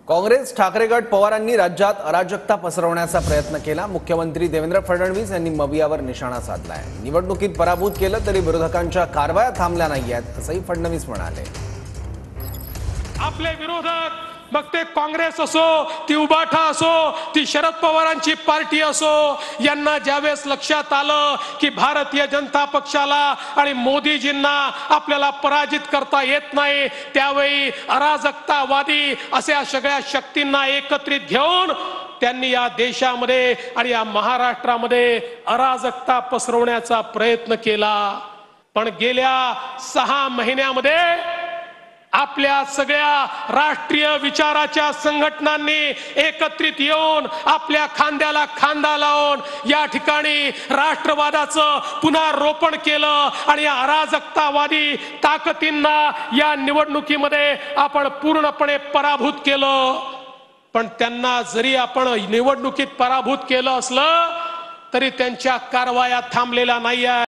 काँग्रेस ठाकरे गट पवारांनी राज्यात अराजकता पसरवण्याचा प्रयत्न केला। मुख्यमंत्री देवेंद्र फडणवीस यांनी मवियावर निशाणा साधलाय। निवडणुकीत पराभूत केलं तरी विरोधकांच्या कारवाया थांबल्या नाहीयेत असंही फडणवीस म्हणाले। आपले विरोधक मग ते काँग्रेस असो, ती उबाठा असो, ती शरद पवारांची पार्टी असो, यांना ज्यावेळेस लक्षात आलं की भारतीय जनता पक्षाला आणि मोदीजींना आपल्याला पराजित करता येत नाही, त्यावेळी अराजकतावादी अशा सगळ्या शक्तींना एकत्रित घेऊन त्यांनी या देशामध्ये आणि या महाराष्ट्रामध्ये अराजकता पसरवण्याचा प्रयत्न केला। पण गेल्या 6 महिन्यामध्ये आपल्या सगळ्या राष्ट्रीय विचाराच्या संघटनांनी एकत्रित येऊन आपल्या खांद्याला खांदा लावून या ठिकाणी राष्ट्रवादाचं पुनर्रोपण केलं आणि या अराजकतावादी ताकदींना या निवडणुकीमध्ये आपण पूर्णपणे पराभूत केलं। पण त्यांना जरी आपण निवडणुकीत पराभूत केलं असलं तरी त्यांच्या कारवाया थांबलेल्या नाहीये।